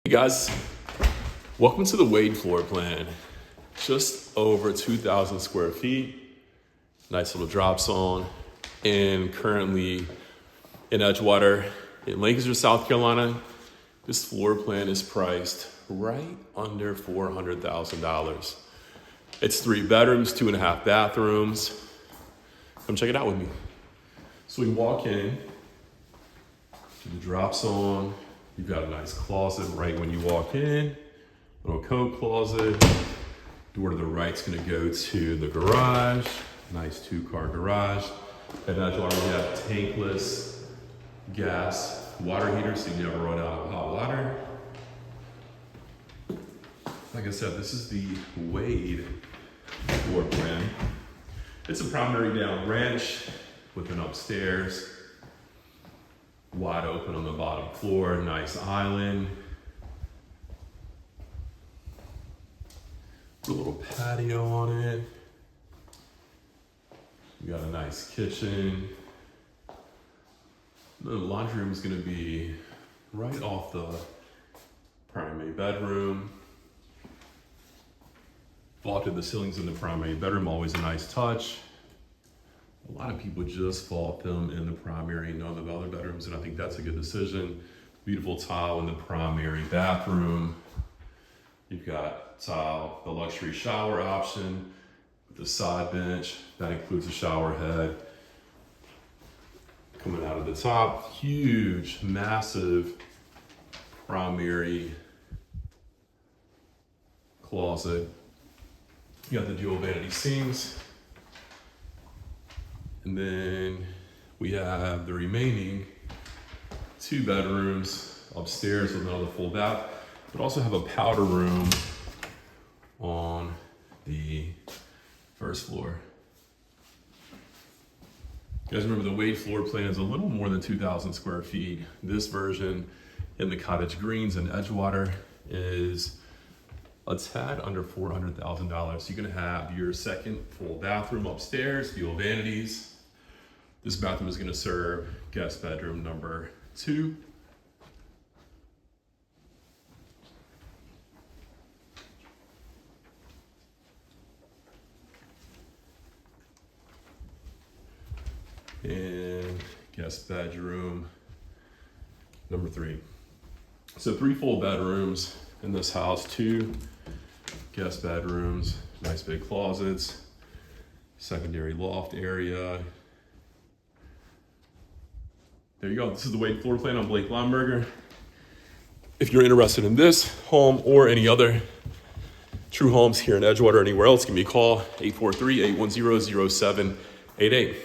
Hey guys, welcome to the Wade floor plan. Just over 2,000 square feet, nice little drop zone, and currently in Edgewater in Lancaster, South Carolina. This floor plan is priced right under $400,000. It's 3 bedrooms, 2.5 bathrooms. Come check it out with me. So we walk in to the drop zone. You've got a nice closet right when you walk in, little coat closet. Door to the right's gonna go to the garage, nice 2-car garage. And that's why we have tankless gas water heater, so you never run out of hot water. Like I said, this is the Wade floor plan. It's a primary down ranch with an upstairs, wide open on the bottom floor, nice island. Put a little patio on it. We got a nice kitchen. The laundry room is gonna be right off the primary bedroom. Vaulted the ceilings in the primary bedroom, always a nice touch. A lot of people just vault them in the primary, none of the other bedrooms, and I think that's a good decision. Beautiful tile in the primary bathroom. You've got tile, the luxury shower option with the side bench. That includes a shower head. Coming out of the top, huge, massive primary closet. You got the dual vanity sinks. And then we have the remaining 2 bedrooms upstairs with another full bath, but also have a powder room on the first floor. You guys remember the Wade floor plan is a little more than 2,000 square feet. This version in the cottage greens and Edgewater is a tad under $400,000. You're gonna have your second full bathroom upstairs, dual vanities. This bathroom is gonna serve guest bedroom number 2. And guest bedroom number 3. So 3 full bedrooms in this house, 2 guest bedrooms, nice big closets, secondary loft area. There you go. This is the Wade floor plan. I'm Blake Lomberger. If you're interested in this home or any other true homes here in Edgewater or anywhere else, give me a call, 843-810-0788.